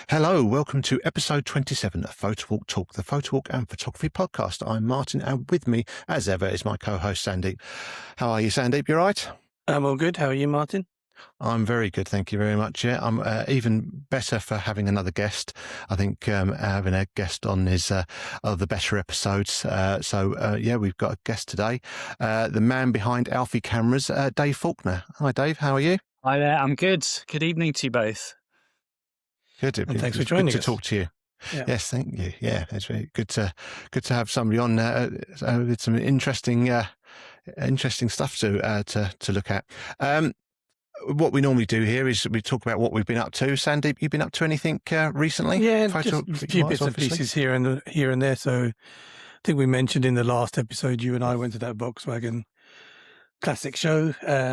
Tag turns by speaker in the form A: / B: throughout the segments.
A: Hello, welcome to episode 27 of Photowalk Talk, the Photowalk and Photography podcast. I'm Martin, and with me, as ever, is my co-host Sandeep. How are you, Sandeep? You all right?
B: I'm all good. How are you, Martin?
A: I'm very good, thank you very much. Yeah, I'm even better for having another guest. I think having a guest on is the better episodes. So we've got a guest today, the man behind Alfie Cameras, Dave Faulkner. Hi, Dave. How are you?
C: Hi there. I'm good. Good evening to you both.
A: Good.
B: And thanks for joining us.
A: Good to talk to you.
B: Yeah.
A: Yes, thank you. Yeah, it's very good to have somebody on with some interesting stuff to look at. What we normally do here is we talk about what we've been up to. Sandeep, you been up to anything recently?
B: Yeah, just a few bits and pieces here and there. So I think we mentioned in the last episode, you and I went to that Volkswagen Classic show.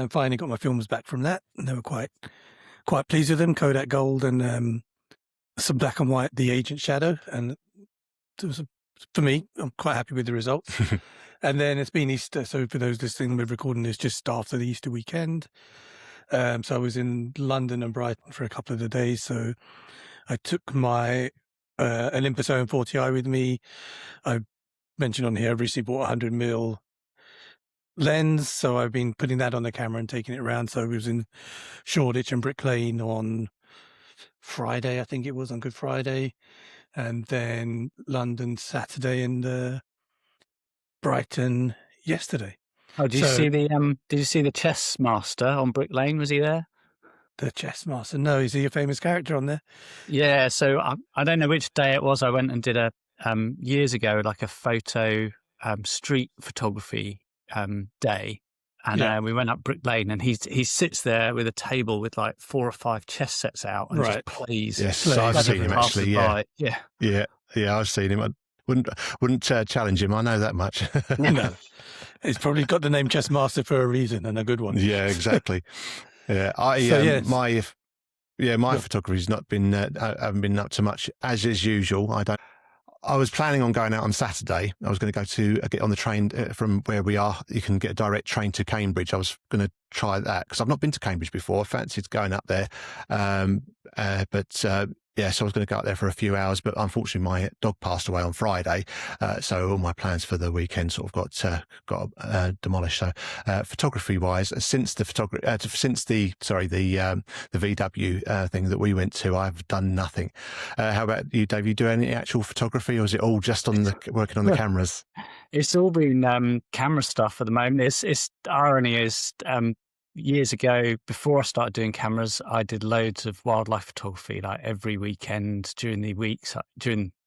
B: Finally got my films back from that, and they were quite pleased with them. Kodak Gold and some black and white, The Agent Shadow, and it was, for me, I'm quite happy with the results. And then it's been Easter, so for those listening, we're recording this just after the Easter weekend. So I was in London and Brighton for a couple of the days. So I took my Olympus OM40i with me. I mentioned on here, I've recently bought a 100mm lens, so I've been putting that on the camera and taking it around. So I was in Shoreditch and Brick Lane on Friday, I think it was, on Good Friday, and then London Saturday and Brighton yesterday.
C: Oh, did you see the chess master on Brick Lane? Was he there?
B: The chess master? No, is he a famous character on there?
C: Yeah. So I don't know which day it was. I went and did a years ago, like a photo street photography day. And we went up Brick Lane, and he sits there with a table with like 4 or 5 chess sets out and just plays.
A: Yes, I've seen him actually. Yeah. I've seen him. I wouldn't challenge him. I know that much.
B: No, he's probably got the name chess master for a reason, and a good one.
A: Yeah, exactly. Yeah, my photography's not been. I haven't been up to much as is usual. I was planning on going out on Saturday. I was going to go to get on the train from where we are. You can get a direct train to Cambridge. I was going to try that because I've not been to Cambridge before. I fancied going up there. So I was going to go up there for a few hours, but unfortunately my dog passed away on Friday. So all my plans for the weekend sort of got demolished. So photography wise, since the VW thing that we went to, I've done nothing. How about you, Dave? You do any actual photography, or is it all just on working on the cameras?
C: It's all been camera stuff at the moment. It's irony is years ago, before I started doing cameras, I did loads of wildlife photography. Like every weekend during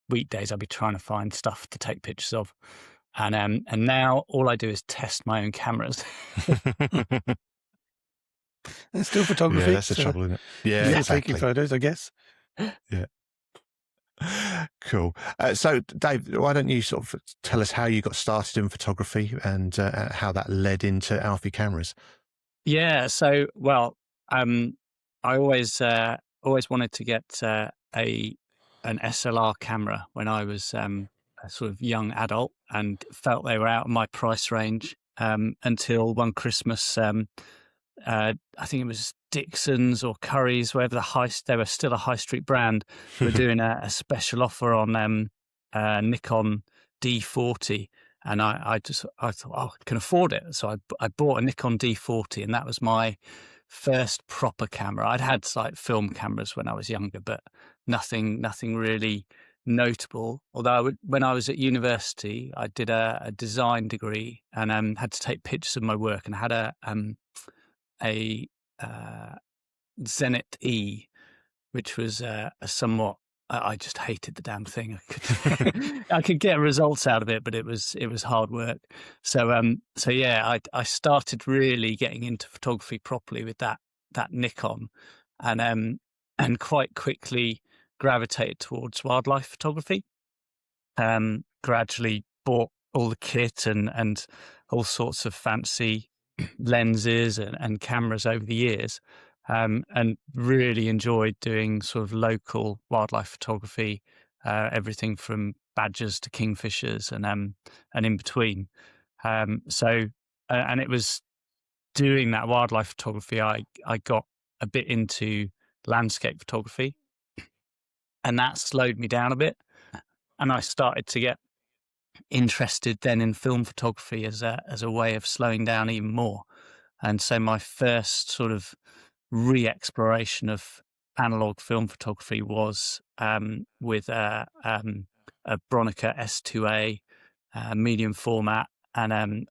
C: weekdays, I'd be trying to find stuff to take pictures of. And now all I do is test my own cameras.
B: It's still photography.
A: Yeah, that's the trouble, isn't it? Yeah, exactly.
B: Taking photos, I guess.
A: Yeah. Cool. So, Dave, why don't you sort of tell us how you got started in photography and how that led into Alfie Cameras?
C: Yeah. So, I always wanted to get an SLR camera when I was a sort of young adult, and felt they were out of my price range until one Christmas. I think it was Dixon's or Curry's, wherever they were still a high street brand, were doing a special offer on Nikon D40. And I thought, I can afford it. So I bought a Nikon D40, and that was my first proper camera. I'd had like film cameras when I was younger, but nothing really notable. Although when I was at university, I did a design degree and had to take pictures of my work, and had a Zenit E, which was a somewhat. I just hated the damn thing. I could get results out of it, but it was hard work. So I started really getting into photography properly with that Nikon, and quite quickly gravitated towards wildlife photography. Gradually bought all the kit and all sorts of fancy lenses and cameras over the years. And really enjoyed doing sort of local wildlife photography, everything from badgers to kingfishers and in between. And it was doing that wildlife photography, I got a bit into landscape photography. that slowed me down a bit. And I started to get interested then in film photography as a way of slowing down even more. And so my first sort of re-exploration of analog film photography was with a Bronica S2A medium format, and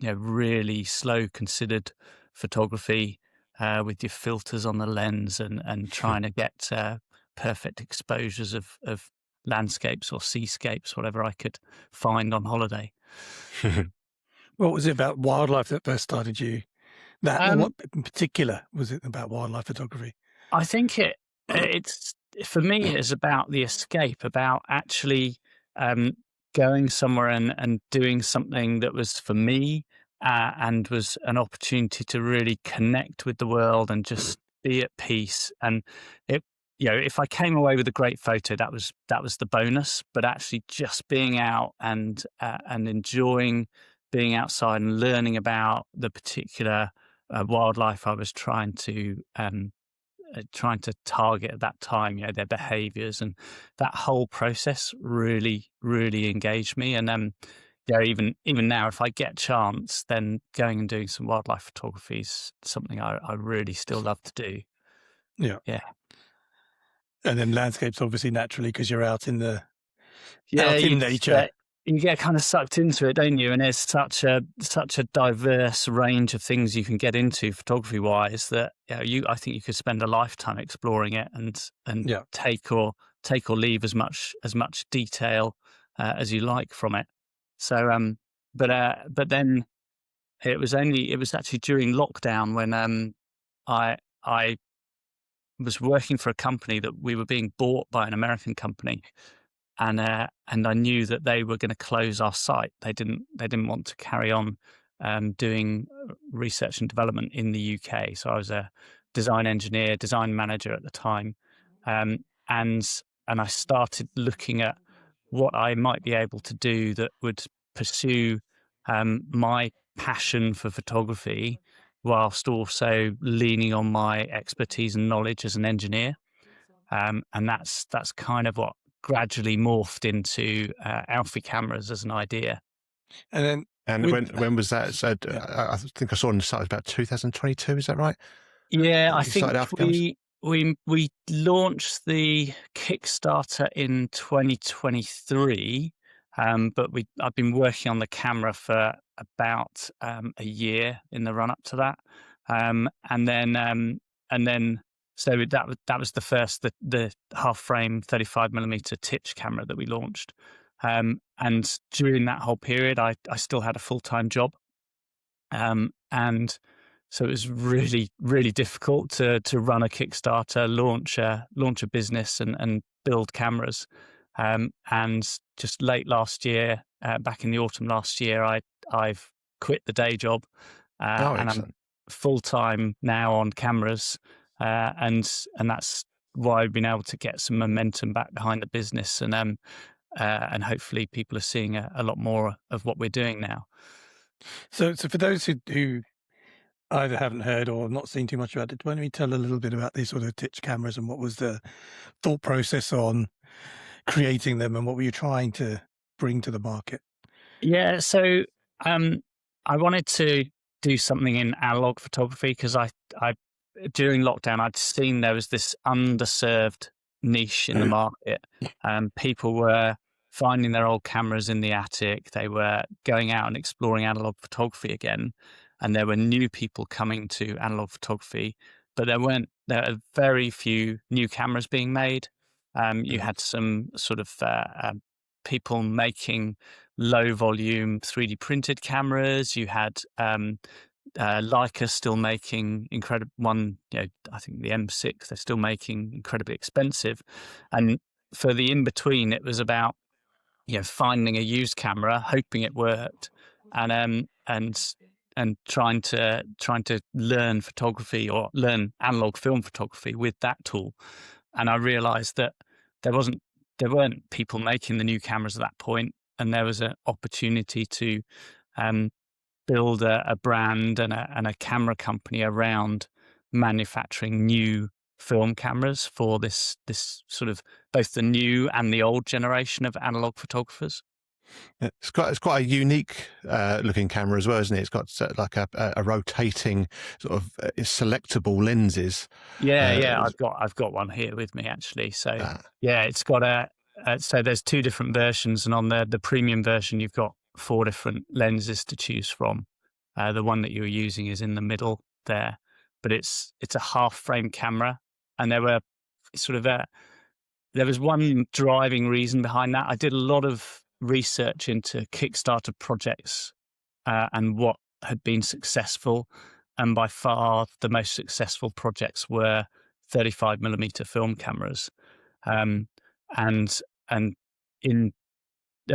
C: really slow, considered photography with your filters on the lens, and trying to get perfect exposures of landscapes or seascapes, whatever I could find on holiday.
B: What was it about wildlife that first started you? What in particular was it about wildlife photography?
C: I think it's for me, it's about the escape, about actually going somewhere and doing something that was for me, and was an opportunity to really connect with the world and just be at peace. And if I came away with a great photo, that was the bonus. But actually, just being out and enjoying being outside and learning about the particular wildlife I was trying to target at that time, their behaviors, and that whole process really, really engaged me. And even now, if I get a chance, then going and doing some wildlife photography is something I really still love to do.
B: Yeah. And then landscapes, obviously, naturally, because you're out in nature.
C: You get kind of sucked into it, don't you? And there's such a diverse range of things you can get into photography wise that I think you could spend a lifetime exploring it and take or leave as much detail as you like from it. So but then it was actually during lockdown when I was working for a company that we were being bought by an American company. And I knew that they were going to close our site. They didn't want to carry on doing research and development in the UK. So I was a design engineer, design manager at the time, and I started looking at what I might be able to do that would pursue my passion for photography, whilst also leaning on my expertise and knowledge as an engineer. And that's kind of what gradually morphed into Alfie Cameras as an idea.
B: And
A: when was that? So I think I saw on the site about 2022. Is that right?
C: Yeah, I think we launched the Kickstarter in 2023, but I've been working on the camera for about a year in the run up to that, and then. So that was the first, the half frame 35mm Titch camera that we launched. And during that whole period, I still had a full-time job. And so it was really, really difficult to run a Kickstarter, launch a business and build cameras. And just late last year, back in the autumn last year, I've quit the day job, and I'm full-time now on cameras. And that's why I've been able to get some momentum back behind the business, and hopefully people are seeing a lot more of what we're doing now.
B: So for those who either haven't heard or not seen too much about it, why don't we tell a little bit about these sort of Titch cameras and what was the thought process on creating them and what were you trying to bring to the market?
C: Yeah, so I wanted to do something in analog photography because I during lockdown, I'd seen there was this underserved niche in the market. People were finding their old cameras in the attic. They were going out and exploring analog photography again. And there were new people coming to analog photography, but there are very few new cameras being made. You had some sort of people making low volume 3D printed cameras. You had Leica still making incredible I think the M6 they're still making incredibly expensive, and for the in between it was about finding a used camera, hoping it worked, and trying to learn photography or learn analog film photography with that tool. And I realized that there weren't people making the new cameras at that point, and there was an opportunity to build a brand and a camera company around manufacturing new film cameras for this sort of both the new and the old generation of analog photographers.
A: It's quite a unique looking camera as well, isn't it? It's got like a rotating sort of selectable lenses.
C: Yeah, I've got one here with me actually. So yeah, it's got so there's two different versions, and on the premium version you've got 4 different lenses to choose from. The one that you're using is in the middle there, but it's a half frame camera, and there was one driving reason behind that. I did a lot of research into Kickstarter projects and what had been successful, and by far the most successful projects were 35mm film cameras, and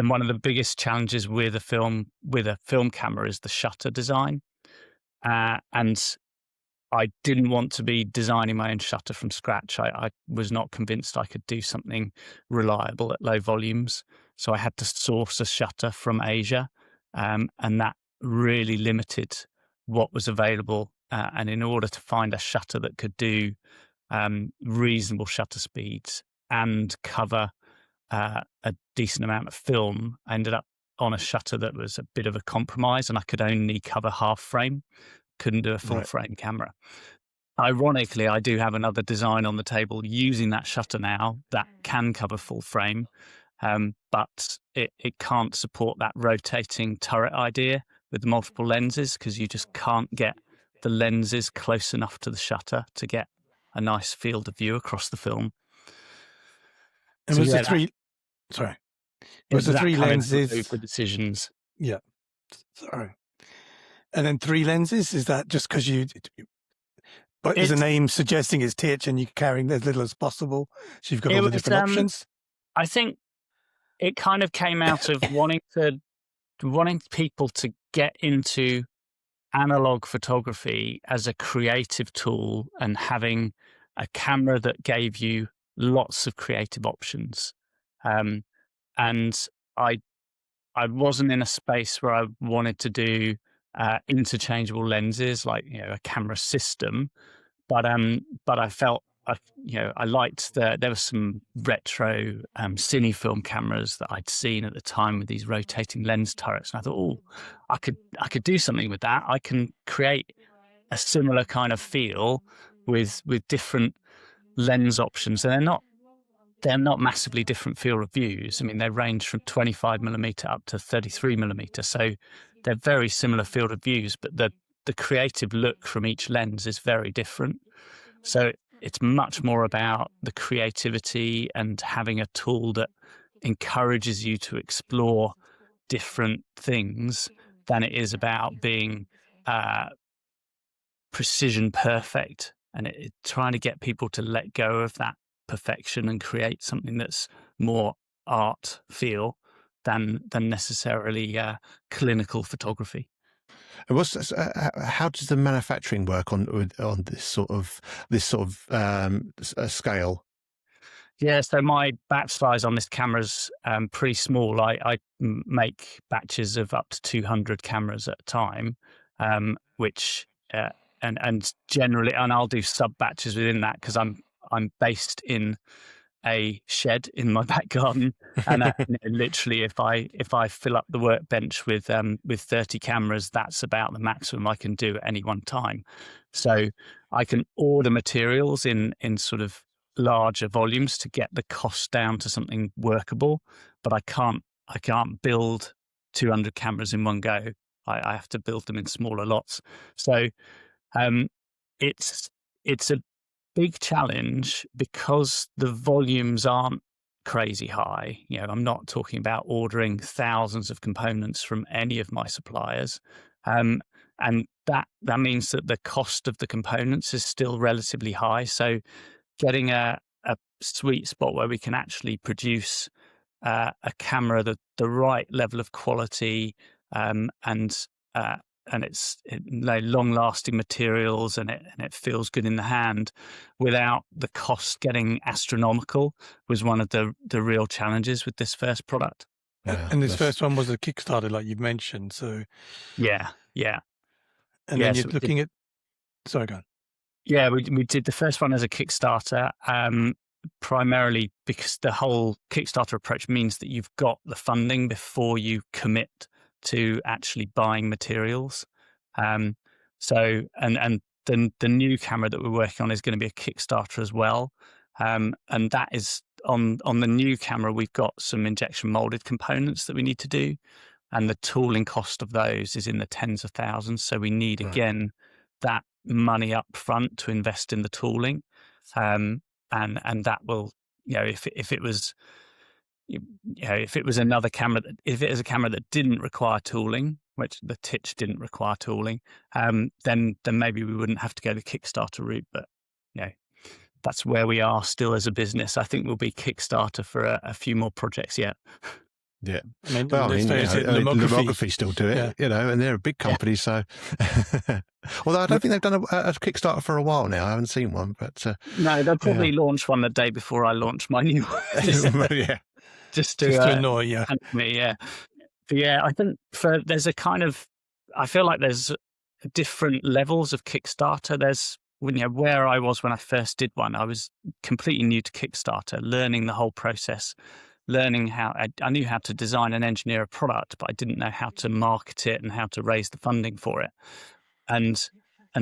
C: one of the biggest challenges with a film camera is the shutter design, and I didn't want to be designing my own shutter from scratch. I was not convinced I could do something reliable at low volumes. So I had to source a shutter from Asia, and that really limited what was available. And in order to find a shutter that could do reasonable shutter speeds and cover a decent amount of film, I ended up on a shutter that was a bit of a compromise, and I could only cover half frame. Couldn't do a full frame camera. Ironically, I do have another design on the table using that shutter now that can cover full frame, but it can't support that rotating turret idea with multiple lenses, because you just can't get the lenses close enough to the shutter to get a nice field of view across the film.
B: And was it three? Sorry, was the 3 lenses
C: for decisions?
B: Yeah, sorry. And then 3 lenses, is that just because but is the name suggesting it's titch and you're carrying as little as possible, so you've got all the different options?
C: I think it kind of came out of wanting people to get into analog photography as a creative tool, and having a camera that gave you lots of creative options. And I wasn't in a space where I wanted to do interchangeable lenses, like, a camera system, but I felt I liked there was some retro cine film cameras that I'd seen at the time with these rotating lens turrets, and I thought, I could do something with that. I can create a similar kind of feel with different lens options, and they're not massively different field of views. I mean, they range from 25mm up to 33mm. So they're very similar field of views, but the creative look from each lens is very different. So it's much more about the creativity and having a tool that encourages you to explore different things than it is about being precision perfect, and trying to get people to let go of that perfection and create something that's more art feel than necessarily clinical photography.
A: And how does the manufacturing work on this sort of scale?
C: Yeah, so my batch size on this camera is pretty small. I make batches of up to 200 cameras at a time, which and generally, and I'll do sub batches within that, because I'm based in a shed in my back garden, and literally, if I fill up the workbench with 30 cameras, that's about the maximum I can do at any one time. So I can order materials in sort of larger volumes to get the cost down to something workable, but I can't build 200 cameras in one go. I have to build them in smaller lots. So it's a big challenge because the volumes aren't crazy high. I'm not talking about ordering thousands of components from any of my suppliers. And that means that the cost of the components is still relatively high. So getting a sweet spot where we can actually produce a camera the right level of quality, and it's long-lasting materials, and it feels good in the hand without the cost getting astronomical, was one of the real challenges with this first product.
B: And this first one was a Kickstarter, like you mentioned. So
C: yeah.
B: And then you're looking at. Sorry, go on.
C: Yeah, we did the first one as a Kickstarter, primarily because the whole Kickstarter approach means that you've got the funding before you commit to actually buying materials. So the new camera that we're working on is going to be a Kickstarter as well. And that is on the new camera, we've got some injection molded components that we need to do. And the tooling cost of those is in the tens of thousands. So we need, again, that money up front to invest in the tooling. And that will, if it was, if it was another camera, if it is a camera that didn't require tooling, which the Titch didn't require tooling, then maybe we wouldn't have to go the Kickstarter route. But, that's where we are still as a business. I think we'll be Kickstarter for a few more projects yet.
A: Yeah.
B: Lomography
A: still do it, and they're a big company. So, although I don't think they've done a Kickstarter for a while now. I haven't seen one, but
C: no, they'll probably launch one the day before I launch my new one. just to
B: annoy
C: me. But I think there's a kind of, I feel like there's different levels of Kickstarter. There's where I was when I first did one. I was completely new to Kickstarter, learning the whole process. Learning how I knew how to design and engineer a product, but I didn't know how to market it and how to raise the funding for it. And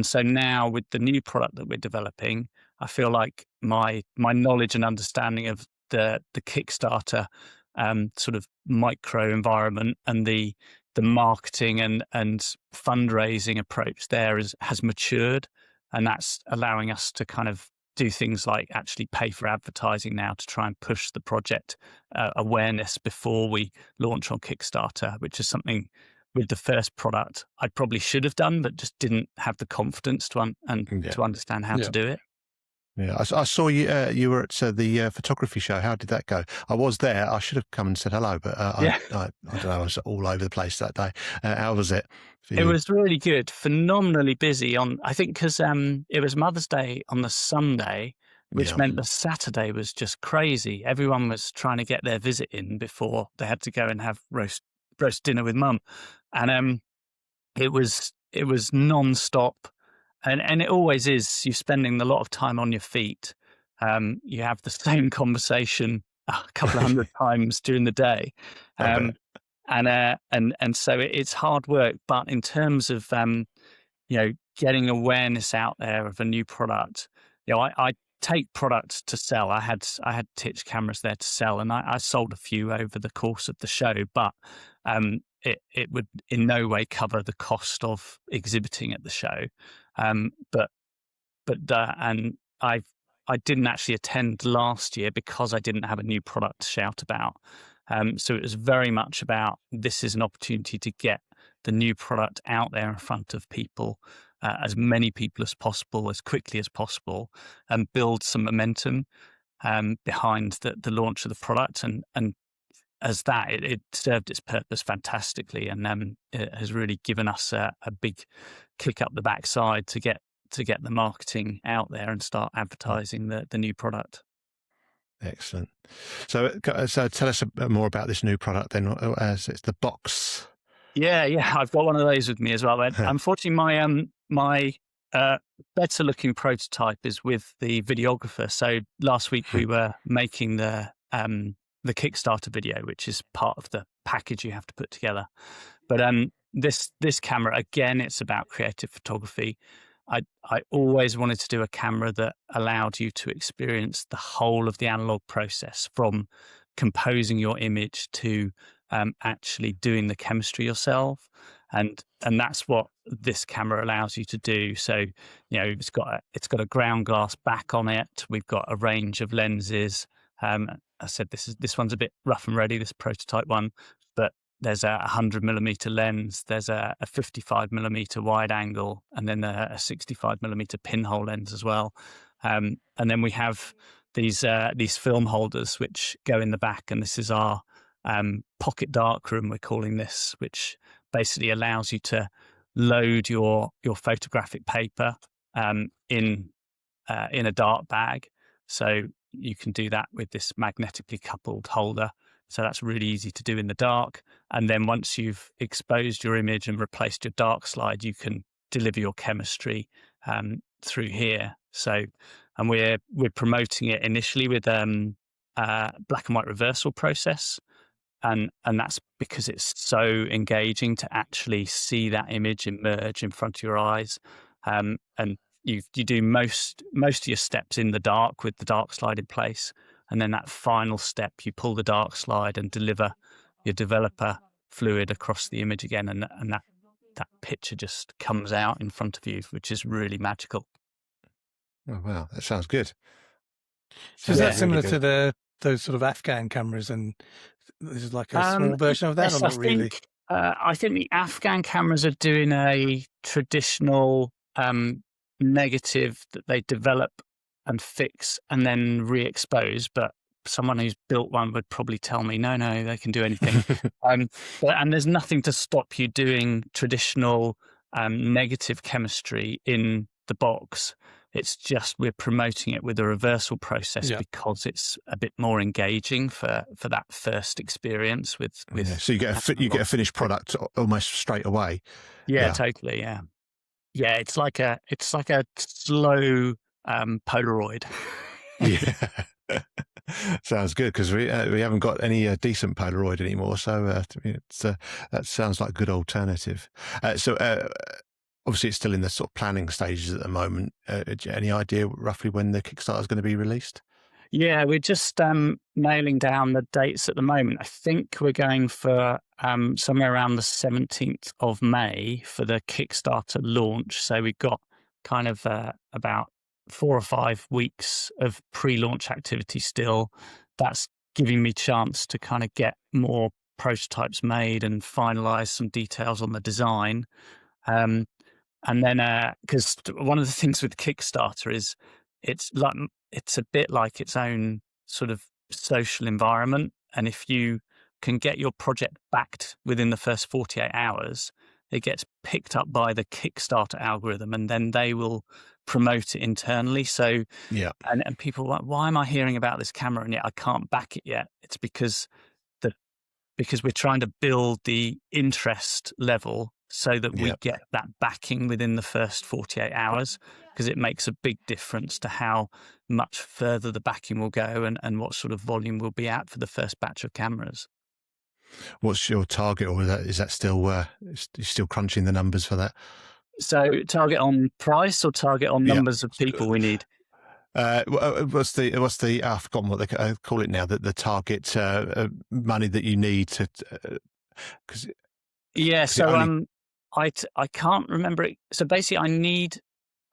C: so now with the new product that we're developing, I feel like my knowledge and understanding of the Kickstarter sort of micro environment and the marketing and fundraising approach there has matured, and that's allowing us to kind of do things like actually pay for advertising now to try and push the project awareness before we launch on Kickstarter, which is something with the first product I probably should have done, but just didn't have the confidence to understand how to do it.
A: Yeah, I saw you. You were at the photography show. How did that go? I was there. I should have come and said hello, but I don't know. I was all over the place that day. How was it?
C: It was really good. Phenomenally busy I think because it was Mother's Day on the Sunday, which meant the Saturday was just crazy. Everyone was trying to get their visit in before they had to go and have roast dinner with Mum, and it was non-stop. And it always is. You're spending a lot of time on your feet. You have the same conversation a couple of hundred times during the day, and so it's hard work. But in terms of getting awareness out there of a new product, I take products to sell. I had Titch cameras there to sell, and I sold a few over the course of the show, but it would in no way cover the cost of exhibiting at the show. And I didn't actually attend last year because I didn't have a new product to shout about. So it was very much about, this is an opportunity to get the new product out there in front of people, as many people as possible, as quickly as possible, and build some momentum behind the launch of the product. And as that, it served its purpose fantastically, and it has really given us a big kick up the backside to get the marketing out there and start advertising the new product.
A: Excellent. So tell us more about this new product then. As it's the BOXX.
C: Yeah, I've got one of those with me as well. Unfortunately, my better looking prototype is with the videographer. So last week we were making the Kickstarter video, which is part of the package you have to put together. But this camera, again, it's about creative photography. I always wanted to do a camera that allowed you to experience the whole of the analog process, from composing your image to actually doing the chemistry yourself. And that's what this camera allows you to do. So, it's got a ground glass back on it. We've got a range of lenses. I said this one's a bit rough and ready, this prototype one, but there's a 100mm lens, there's a 55mm wide angle, and then a 65mm pinhole lens as well. And then we have these film holders which go in the back, and this is our pocket darkroom, we're calling this, which basically allows you to load your photographic paper in a dark bag. So you can do that with this magnetically coupled holder. So that's really easy to do in the dark. And then once you've exposed your image and replaced your dark slide, you can deliver your chemistry through here. So, and we're promoting it initially with black and white reversal process. And that's because it's so engaging to actually see that image emerge in front of your eyes. And you do most of your steps in the dark with the dark slide in place. And then that final step, you pull the dark slide and deliver your developer fluid across the image again. And that picture just comes out in front of you, which is really magical.
A: Oh, wow. That sounds good.
B: So is that similar to those sort of Afghan cameras, and this is like a small version of that,
C: yes,
B: or not really?
C: I think the Afghan cameras are doing a traditional negative that they develop and fix and then re-expose, but someone who's built one would probably tell me, no, they can do anything. And there's nothing to stop you doing traditional negative chemistry in the box. It's just we're promoting it with a reversal process because it's a bit more engaging for that first experience with.
A: So you get a finished product almost straight away.
C: Yeah, totally. Yeah. It's like a slow Polaroid.
A: Yeah. Sounds good, because we haven't got any decent Polaroid anymore, so that sounds like a good alternative. So obviously it's still in the sort of planning stages at the moment. Any idea roughly when the Kickstarter is going to be released?
C: Yeah, we're just nailing down the dates at the moment. I think we're going for somewhere around the 17th of May for the Kickstarter launch. So we've got kind of about 4 or 5 weeks of pre-launch activity still. That's giving me chance to kind of get more prototypes made and finalize some details on the design. And then, because one of the things with Kickstarter is it's a bit like its own sort of social environment. And if you can get your project backed within the first 48 hours, it gets picked up by the Kickstarter algorithm, and then they will promote it internally. So, and people are like, why am I hearing about this camera and yet I can't back it yet? It's because we're trying to build the interest level so that we get that backing within the first 48 hours, because it makes a big difference to how much further the backing will go and what sort of volume we'll be at for the first batch of cameras.
A: What's your target, or is that still you're still crunching the numbers for that?
C: So target on price or target on numbers of people we need?
A: What's the I've forgotten what they call it now, the target money that you need to
C: I can't remember it. So basically I need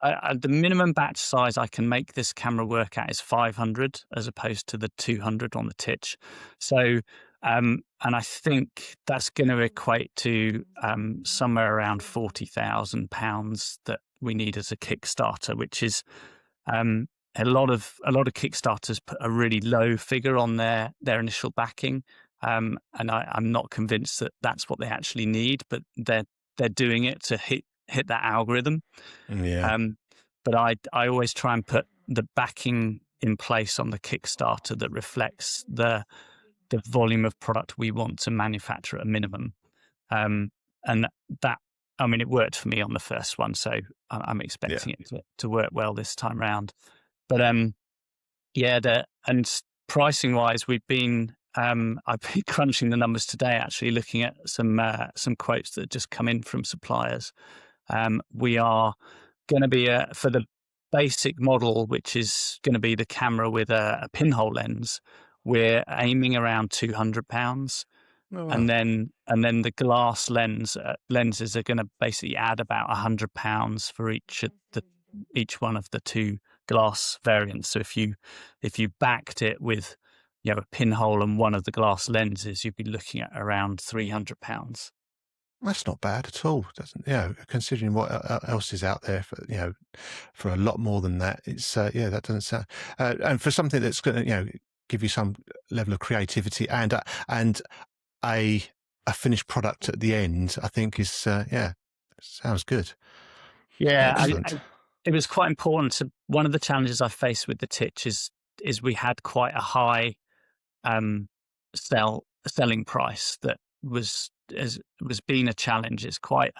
C: the minimum batch size I can make this camera work at is 500 as opposed to the 200 on the Titch. So and I think that's going to equate to somewhere around £40,000 that we need as a Kickstarter, which is a lot of Kickstarters put a really low figure on their initial backing, and I'm not convinced that that's what they actually need, but they're doing it to hit that algorithm. But I always try and put the backing in place on the Kickstarter that reflects the volume of product we want to manufacture at a minimum, and that, I mean, it worked for me on the first one, so I'm expecting it to work well this time round. But and pricing wise, we've been I've been crunching the numbers today, actually looking at some quotes that just come in from suppliers. We are going to be for the basic model, which is going to be the camera with a pinhole lens. We're aiming around £200, and then the glass lenses are going to basically add about £100 for each one of the two glass variants. So if you backed it with a pinhole and one of the glass lenses, you'd be looking at around £300.
A: That's not bad at all, doesn't? Considering what else is out there for a lot more than that. It's that doesn't sound and for something that's going to give you some level of creativity and a finished product at the end, I think is sounds good.
C: It was quite important. One of the challenges I faced with the Titch is we had quite a high selling price that was being a challenge. It's quite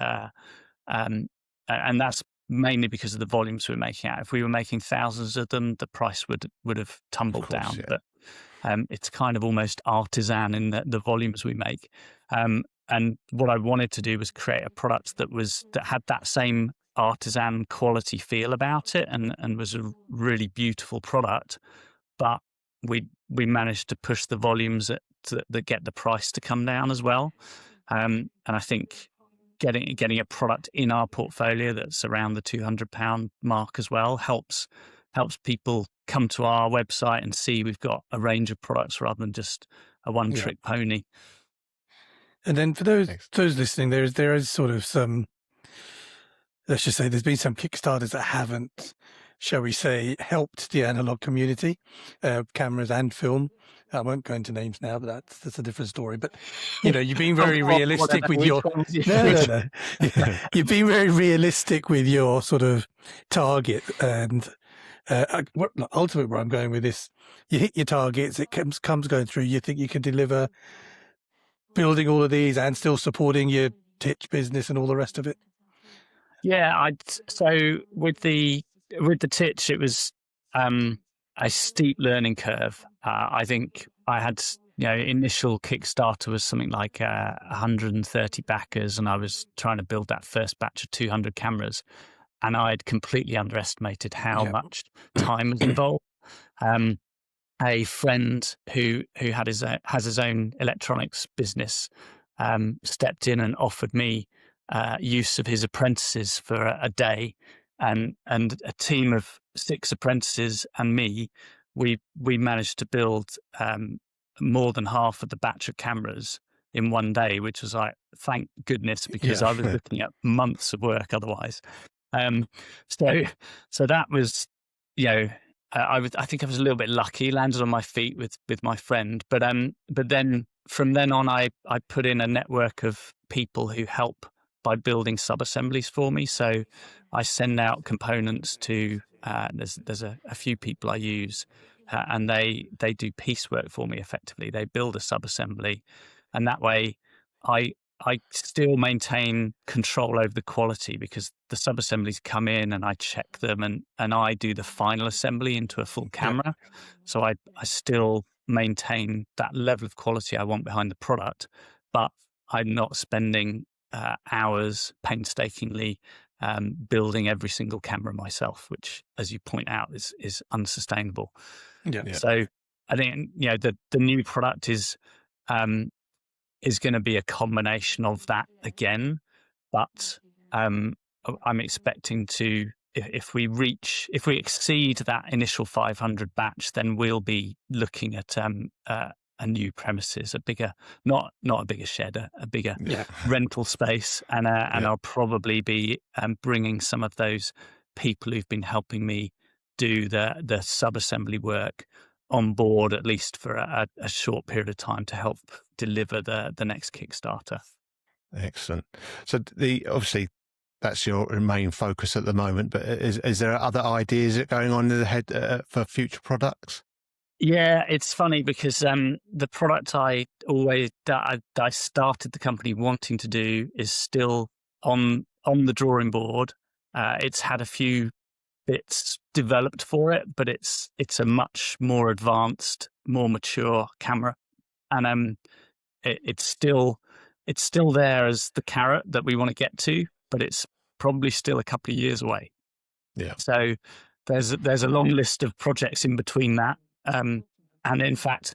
C: and that's mainly because of the volumes we're making out. If we were making thousands of them, the price would have tumbled down. Yeah. But it's kind of almost artisan in the volumes we make. And what I wanted to do was create a product that had that same artisan quality feel about it, and was a really beautiful product. But we managed to push the volumes that get the price to come down as well. And I think getting a product in our portfolio that's around the £200 mark as well helps people come to our website and see we've got a range of products rather than just a one-trick pony.
B: And then for those listening, there is sort of some, let's just say there's been some Kickstarters that haven't, shall we say, helped the analog community, cameras and film. I won't go into names now, but that's a different story. But you've been very realistic with your no. You've been very realistic with your sort of target, and ultimately where I'm going with this, you hit your targets, it comes going through. You think you can deliver building all of these and still supporting your Titch business and all the rest of it?
C: Yeah, so with the Titch, it was a steep learning curve. I think I had, initial Kickstarter was something like 130 backers, and I was trying to build that first batch of 200 cameras, and I had completely underestimated how much time was involved. A friend who has his own electronics business stepped in and offered me use of his apprentices for a day, and a team of 6 apprentices and me, we managed to build more than half of the batch of cameras in one day, which was like, thank goodness, because I was looking at months of work otherwise. So that was, I think I was a little bit lucky, landed on my feet with my friend, but then from then on, I put in a network of people who help by building sub-assemblies for me. So I send out components to, there's a few people I use, and they do piecework for me effectively. They build a sub-assembly, and that way I still maintain control over the quality, because the sub-assemblies come in and I check them, and I do the final assembly into a full camera. So I still maintain that level of quality I want behind the product, but I'm not spending hours painstakingly building every single camera myself, which, as you point out, is unsustainable. So I think the new product is going to be a combination of that again, but I'm expecting to, if we exceed that initial 500 batch, then we'll be looking at a new premises, not a bigger shed, a bigger rental space, and I'll probably be bringing some of those people who've been helping me do the sub-assembly work on board, at least for a short period of time, to help deliver the next Kickstarter.
A: Excellent. So obviously that's your main focus at the moment, but is there other ideas going on in the head for future products?
C: Yeah, it's funny because the product I started the company wanting to do is still on the drawing board. It's had a few bits developed for it, but it's a much more advanced, more mature camera, and it's still there as the carrot that we want to get to, but it's probably still a couple of years away.
A: Yeah.
C: So there's a long list of projects in between that. And in fact,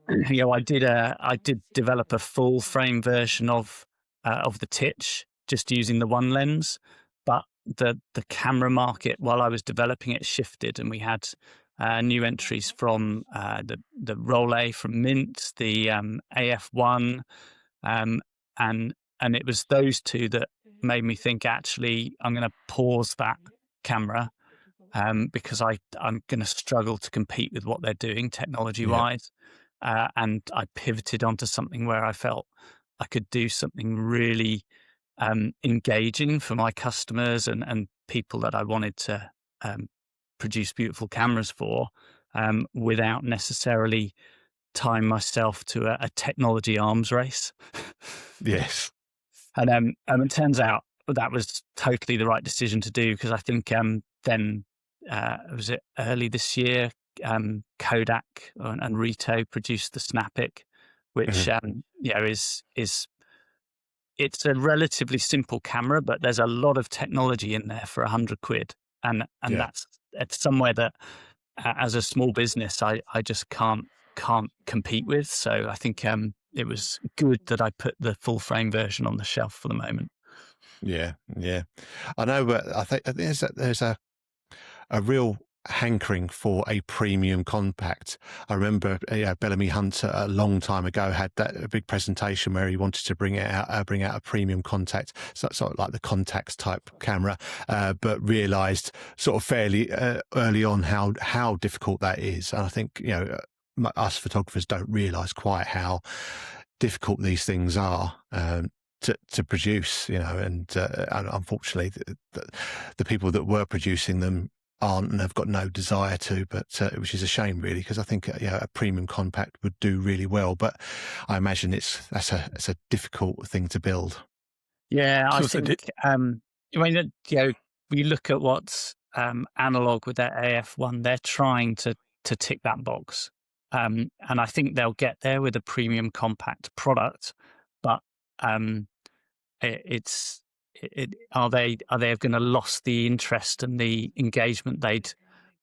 C: I did develop a full frame version of the Titch, just using the one lens, but the camera market, while I was developing it, shifted, and we had new entries from the Rolei from Mint, the AF1, and it was those two that made me think, actually, I'm going to pause that camera. Because I'm going to struggle to compete with what they're doing technology-wise. And I pivoted onto something where I felt I could do something really engaging for my customers and people that I wanted to produce beautiful cameras for, without necessarily tying myself to a technology arms race.
A: Yes.
C: And it turns out that was totally the right decision to do, because I think then was it early this year, Kodak and Rito produced the Snapic, which is it's a relatively simple camera, but there's a lot of technology in there for £100, and that's it's somewhere that as a small business I just can't compete with. So I think it was good that I put the full frame version on the shelf for the moment.
A: Yeah, I know, but I think there's a real hankering for a premium compact. I remember Bellamy Hunt a long time ago had a big presentation where he wanted to bring out a premium contact, sort of like the Contax type camera, but realised sort of fairly early on how difficult that is. And I think us photographers don't realise quite how difficult these things are to produce, and unfortunately the people that were producing them aren't and have got no desire to, but which is a shame really, because I think a premium compact would do really well, but I imagine that's a difficult thing to build.
C: Yeah, I think I mean, we look at what's analog with their AF1, they're trying to tick that box, and I think they'll get there with a premium compact product, but are they going to lost the interest and the engagement they'd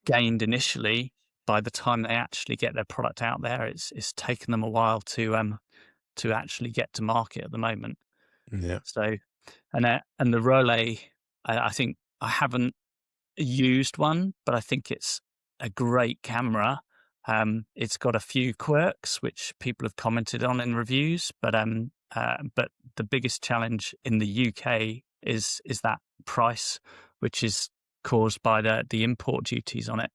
C: gained initially by the time they actually get their product out there? It's taken them a while to actually get to market at the moment.
A: Yeah.
C: So and the Rolei, I think I haven't used one, but I think it's a great camera. It's got a few quirks which people have commented on in reviews, but the biggest challenge in the UK is that price, which is caused by the import duties on it.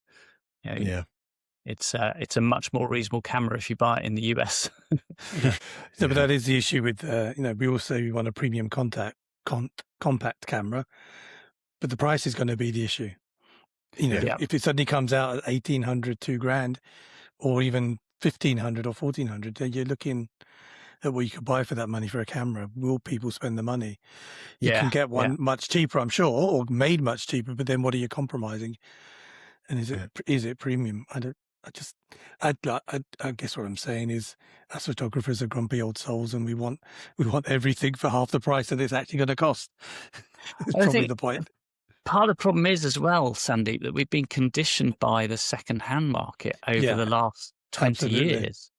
C: It's a much more reasonable camera if you buy it in the US.
B: But that is the issue with we also want a premium compact camera, but the price is going to be the issue. If it suddenly comes out at $1,800, $2,000, or even $1,500 or $1,400, then you're looking at what you could buy for that money for a camera. Will people spend the money? You can get one much cheaper, I'm sure, or made much cheaper, but then what are you compromising? And is it premium? I guess what I'm saying is, us photographers are grumpy old souls, and we want everything for half the price that it's actually going to cost. That's probably the point.
C: Part of the problem is as well, Sandeep, that we've been conditioned by the second-hand market over the last 20 years.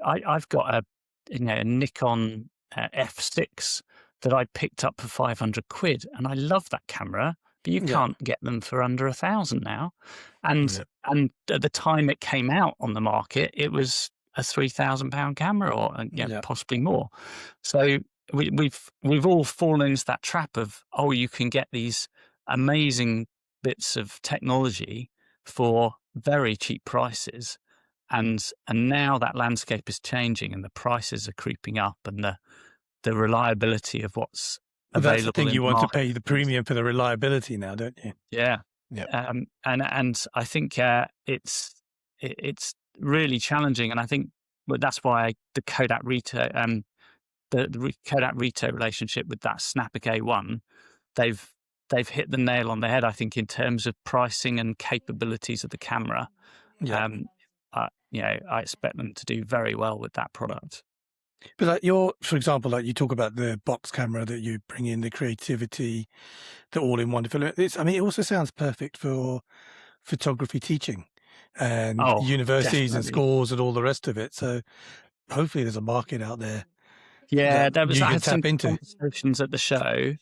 C: I've got a Nikon F6 that I picked up for £500, and I love that camera, but you can't get them for under £1,000 now. And at the time it came out on the market, it was a £3,000 camera, or possibly more. So we've all fallen into that trap of, you can get these amazing bits of technology for very cheap prices, and now that landscape is changing and the prices are creeping up, and the reliability of what's available.
B: That's the thing, you want to pay the premium for the reliability now, don't you?
C: Yeah. And I think it's really challenging, and I think that's why the Kodak Rito the Kodak Rito relationship with that Snapic A1, they've hit the nail on the head, I think, in terms of pricing and capabilities of the camera. I expect them to do very well with that product.
B: But for example, you talk about the BOXX camera that you bring in, the creativity, the all-in-one. It also sounds perfect for photography teaching and universities and schools and all the rest of it. So hopefully there's a market out there.
C: Yeah, I had some
B: into
C: conversations at the show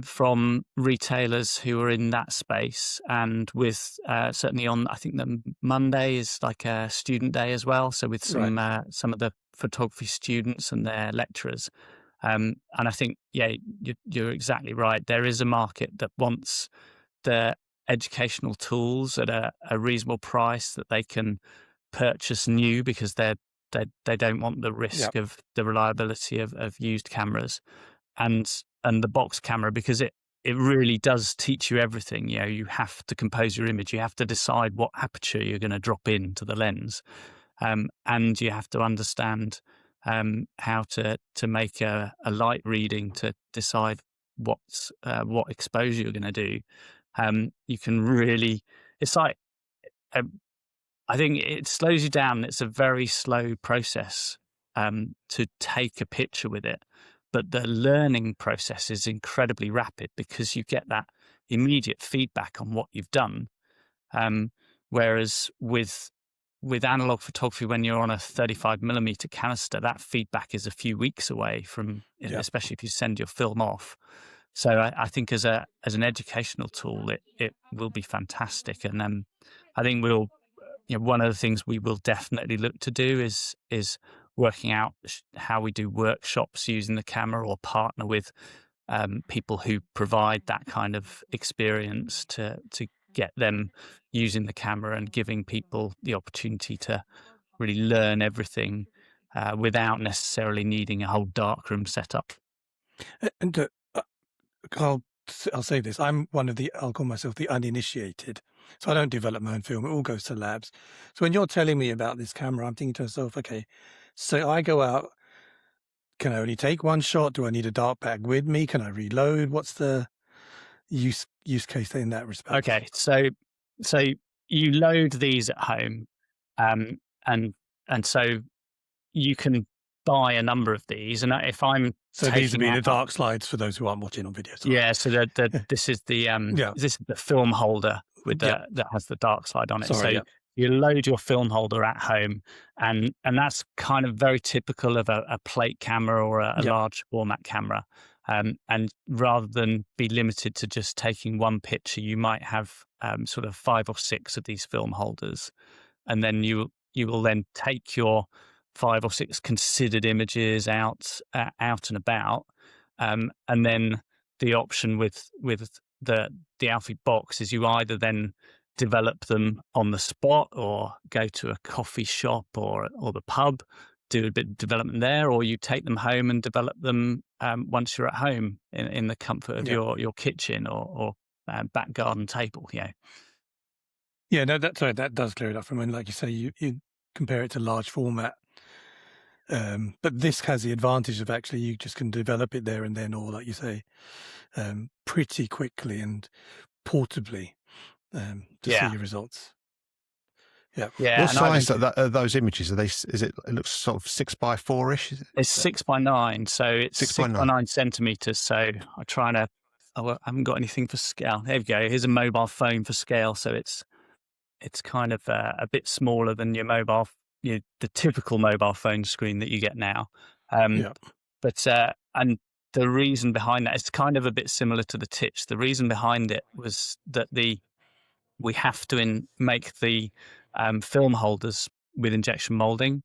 C: from retailers who are in that space, and with certainly on, I think the Monday is like a student day as well. So with some of the photography students and their lecturers, and I think you're exactly right. There is a market that wants the educational tools at a reasonable price that they can purchase new, because they don't want the risk of the reliability of used cameras, and the BOXX camera, because it really does teach you everything. You have to compose your image, you have to decide what aperture you're going to drop into the lens, and you have to understand how to make a light reading to decide what exposure you're going to do, you can really, it's like, I think it slows you down. It's a very slow process to take a picture with it, but the learning process is incredibly rapid because you get that immediate feedback on what you've done. Whereas with analog photography, when you're on a 35mm canister, that feedback is a few weeks away from, especially if you send your film off. So I think as an educational tool, it will be fantastic. And I think one of the things we will definitely look to do is working out how we do workshops using the camera, or partner with people who provide that kind of experience to get them using the camera and giving people the opportunity to really learn everything without necessarily needing a whole darkroom setup.
B: And I'll say this, I'll call myself the uninitiated. So I don't develop my own film. It all goes to labs. So when you're telling me about this camera, I'm thinking to myself, okay, so I go out, can I only take one shot? Do I need a dark bag with me? Can I reload? What's the use case in that respect?
C: Okay, so you load these at home, and so you can buy a number of these. And if I'm
B: these would be the dark slides for those who aren't watching on video. Sorry.
C: Yeah, so this is the this is the film holder with that has the dark slide on it. You load your film holder at home, and that's kind of very typical of a plate camera or a large format camera. And rather than be limited to just taking one picture, you might have sort of 5 or 6 of these film holders, and then you will then take your 5 or 6 considered images out and about, and then the option with the Alfie BOXX is you either then develop them on the spot, or go to a coffee shop or the pub, do a bit of development there, or you take them home and develop them once you're at home in the comfort of your kitchen or back garden table.
B: Yeah, no, that does clear it up. I mean, like you say, you compare it to large format. But this has the advantage of actually you just can develop it there and then, or like you say, pretty quickly and portably to see your results.
A: What size are those images? It looks sort of 6x4-ish?
C: It's 6x9, so it's 6x9 centimeters. So I try to. I haven't got anything for scale. There we go. Here's a mobile phone for scale. So it's kind of a bit smaller than your mobile, the typical mobile phone screen that you get now. But and the reason behind that, it's kind of a bit similar to the Titch. The reason behind it was that we have to make the film holders with injection molding,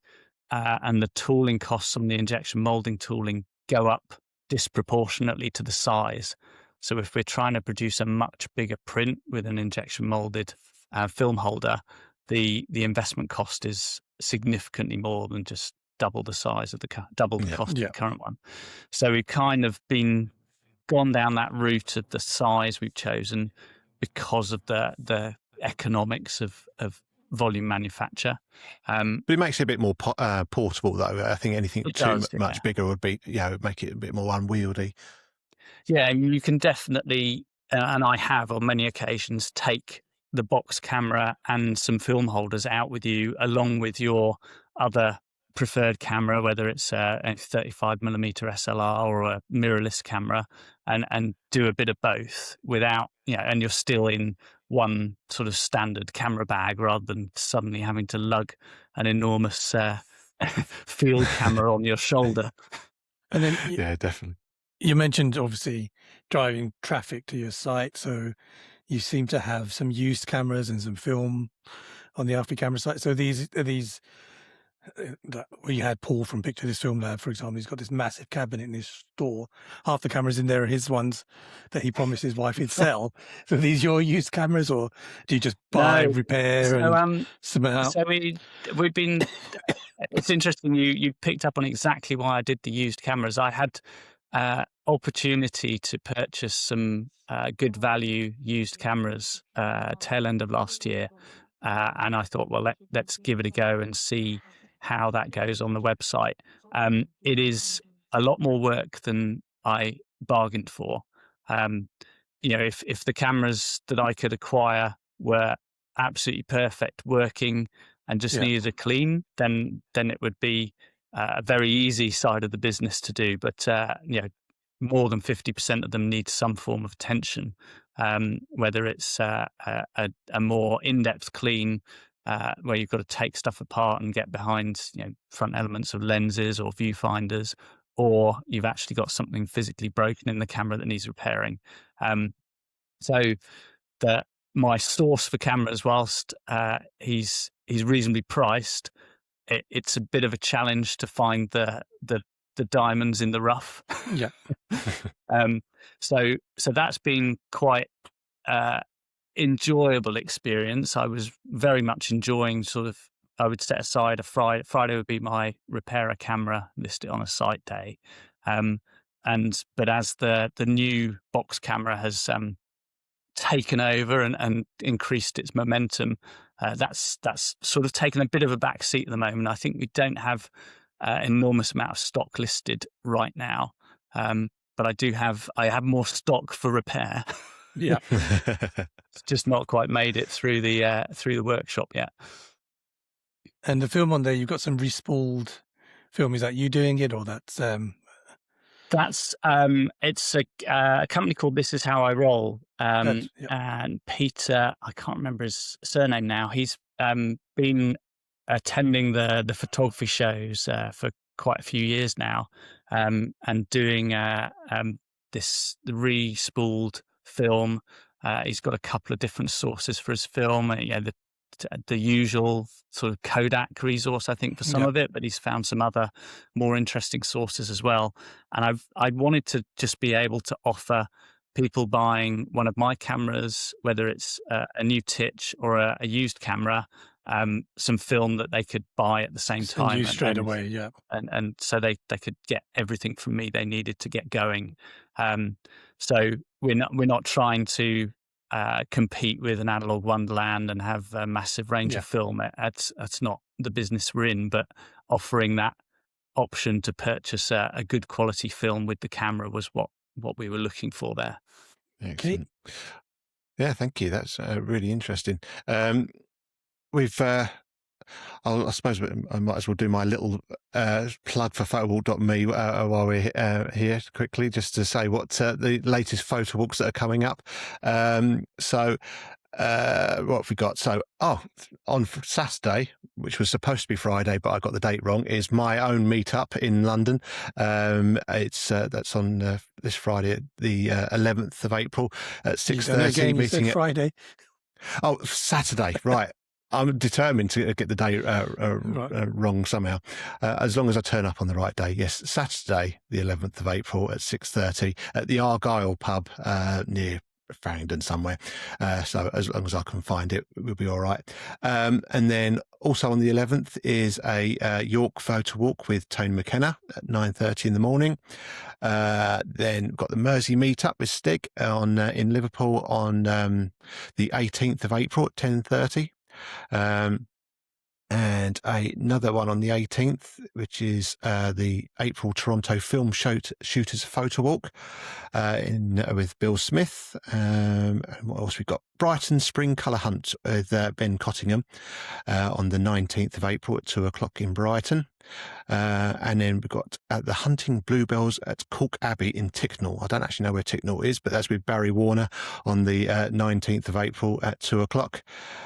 C: and the tooling costs on the injection molding tooling go up disproportionately to the size. So if we're trying to produce a much bigger print with an injection molded film holder, the investment cost is significantly more than just double the size of the cost of the current one. So we've kind of gone down that route of the size we've chosen because of the economics of volume manufacture.
A: But it makes it a bit more portable, though. I think anything too much bigger would be, make it a bit more unwieldy.
C: Yeah, you can definitely, and I have on many occasions, take the BOXX camera and some film holders out with you, along with your other preferred camera, whether it's a 35mm SLR or a mirrorless camera, and do a bit of both without, and you're still in one sort of standard camera bag rather than suddenly having to lug an enormous field camera on your shoulder.
B: And then,
A: definitely.
B: You mentioned obviously driving traffic to your site, so you seem to have some used cameras and some film on the Alfie Camera site. So these we had Paul from Picture This Film Lab, for example. He's got this massive cabinet in his store. Half the cameras in there are his ones that he promised his wife he'd sell. So are these your used cameras, or do you just buy, repair, and submit out?
C: So we've been. It's interesting. You picked up on exactly why I did the used cameras. I had opportunity to purchase some good value used cameras tail end of last year, and I thought, well, let's give it a go and see how that goes on the website. It is a lot more work than I bargained for, If the cameras that I could acquire were absolutely perfect, working, and just needed a clean, then it would be a very easy side of the business to do. But more than 50% of them need some form of attention, whether it's a more in-depth clean, where you've got to take stuff apart and get behind front elements of lenses or viewfinders, or you've actually got something physically broken in the camera that needs repairing. So my source for cameras, whilst he's reasonably priced, it's a bit of a challenge to find the diamonds in the rough.
B: Yeah.
C: So that's been quite enjoyable experience. I was very much enjoying I would set aside a Friday. Friday would be my repair a camera, list it on a site day. But as the new BOXX camera has taken over and increased its momentum, that's sort of taken a bit of a back seat at the moment. I think we don't have enormous amount of stock listed right now, but I have more stock for repair.
B: Yeah.
C: It's just not quite made it through the workshop yet.
B: And the film on there, you've got some respooled film. Is that you doing it, or that's?
C: It's a company called This Is How I Roll, and Peter, I can't remember his surname now. He's been attending the photography shows for quite a few years now, and doing this re-spooled film. He's got a couple of different sources for his film. The usual sort of Kodak resource, I think, for some of it, but he's found some other more interesting sources as well. And I wanted to just be able to offer people buying one of my cameras, whether it's a new Titch or a used camera, some film that they could buy at the same time.
B: Use straight away, yeah.
C: And so they could get everything from me they needed to get going. So we're not trying to compete with an analog wonderland and have a massive range of film. That's not the business we're in, but offering that option to purchase a good quality film with the camera was what we were looking for there.
A: Excellent. Yeah, thank you. That's really interesting. I suppose I might as well do my little plug for Photowalk.me while we're here quickly, just to say what the latest Photowalks that are coming up. So what have we got? So, on Saturday, which was supposed to be Friday, but I got the date wrong, is my own meetup in London. That's on this Friday, the 11th of April at 6:30.
B: Meeting at Friday.
A: Oh, Saturday, right. I'm determined to get the day wrong somehow, as long as I turn up on the right day. Yes, Saturday, the 11th of April at 6:30 at the Argyle pub near Farringdon somewhere. So as long as I can find it, we'll be all right. And then also on the 11th is a York photo walk with Tony McKenna at 9:30 in the morning. Then we've got the Mersey meetup with Stig in Liverpool on the 18th of April at 10:30. And another one on the 18th, which is the April Toronto Film Shooters Photo Walk with Bill Smith. And what else we've got? Brighton Spring Colour Hunt with Ben Cottingham on the 19th of April at 2:00 in Brighton. And then we've got the Hunting Bluebells at Cork Abbey in Ticknall. I don't actually know where Ticknall is, but that's with Barry Warner on the 19th of April at 2:00.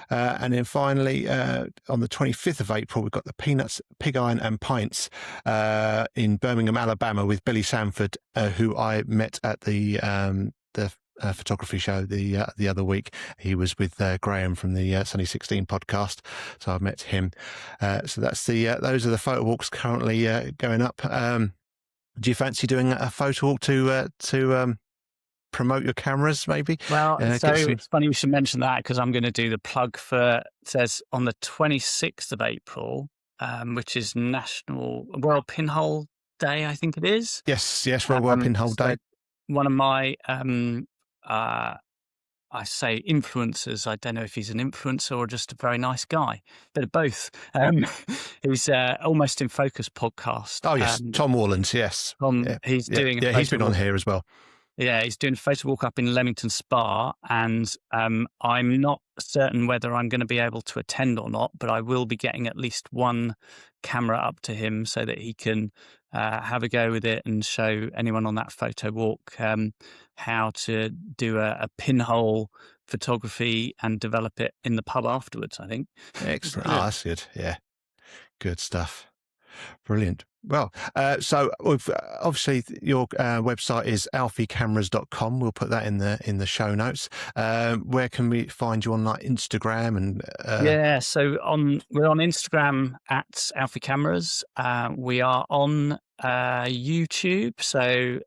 A: And then finally, on the 25th of April, we've got the Peanuts, Pig Iron and Pints in Birmingham, Alabama with Billy Sanford, who I met at the photography show the other week. He was with Graham from the Sunny 16 podcast, so I met him. So that's those are the photo walks currently going up. Do you fancy doing a photo walk to promote your cameras, maybe?
C: Well, it's funny we should mention that, because I'm going to do the plug for, it says on the 26th of April, which is National World Pinhole Day, I think it is.
A: Yes, World Pinhole Day.
C: One of my I say influencers. I don't know if he's an influencer or just a very nice guy. Bit of both. He's Almost in Focus podcast.
A: Oh yes, Tom Warlands. Yes,
C: Tom. He's doing.
A: He's been on here as well.
C: Yeah, he's doing a Photowalk up in Leamington Spa, and I'm not certain whether I'm going to be able to attend or not, but I will be getting at least one camera up to him so that he can have a go with it and show anyone on that Photowalk how to do a pinhole photography and develop it in the pub afterwards, I think.
A: Excellent. Oh, that's good. Yeah, good stuff. Brilliant. Well, so obviously your website is alfiecameras.com. We'll put that in the show notes. Where can we find you on like Instagram and?
C: Yeah, so we're on Instagram at Alfie Cameras. We are on YouTube. So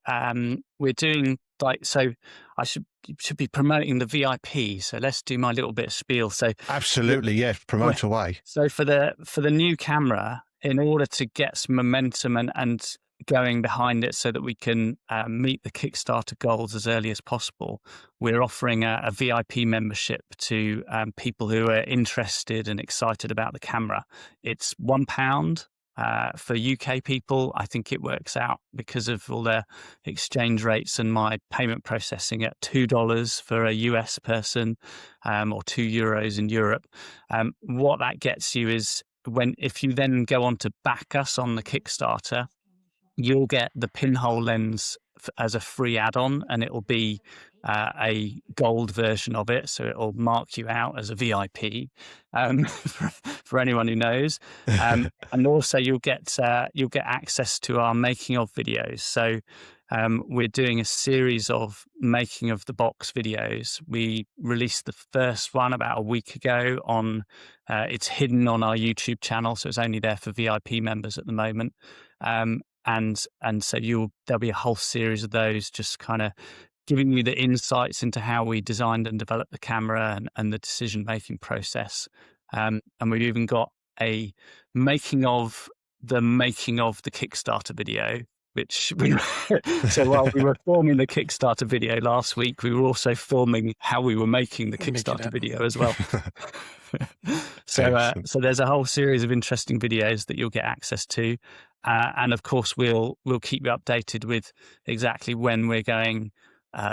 C: we're doing I should be promoting the VIP. So let's do my little bit of spiel. So
A: absolutely, yeah, promote away.
C: So for the new camera, in order to get some momentum and going behind it so that we can meet the Kickstarter goals as early as possible, we're offering a VIP membership to people who are interested and excited about the camera. It's £1 for UK people. I think it works out because of all the exchange rates and my payment processing at $2 for a US person or €2 in Europe. What that gets you is if you then go on to back us on the Kickstarter, you'll get the pinhole lens as a free add-on, and it will be a gold version of it, so it will mark you out as a VIP for anyone who knows. And also you'll get access to our making of videos. So we're doing a series of making of the BOXX videos. We released the first one about a week ago on. It's hidden on our YouTube channel, so it's only there for VIP members at the moment. And so there'll be a whole series of those, just kind of giving you the insights into how we designed and developed the camera and the decision-making process. And we've even got a making of the Kickstarter video, which so while we were filming the Kickstarter video last week, we were also filming how we were making the Kickstarter video as well. So there's a whole series of interesting videos that you'll get access to. And of course, we'll keep you updated with exactly when we're going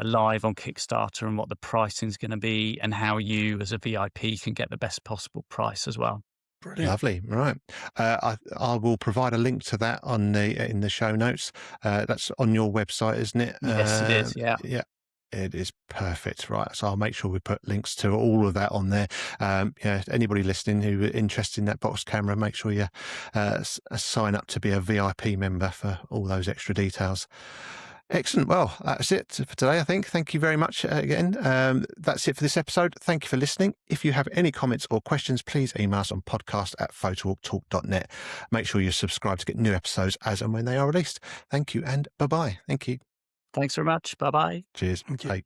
C: live on Kickstarter and what the pricing is going to be and how you as a VIP can get the best possible price as well.
A: Brilliant. Lovely. Right. I will provide a link to that in the show notes. That's on your website, isn't it?
C: Yes, it is. Yeah.
A: Yeah. It is perfect, right? So I'll make sure we put links to all of that on there. Anybody listening who is interested in that BOXX camera, make sure you sign up to be a VIP member for all those extra details. Excellent. Well, that's it for today, I think. Thank you very much again. That's it for this episode. Thank you for listening. If you have any comments or questions, please email us on podcast@photowalktalk.net. Make sure you subscribe to get new episodes as and when they are released. Thank you and bye-bye. Thank you.
C: Thanks very much. Bye-bye.
A: Cheers. Thank you. Bye.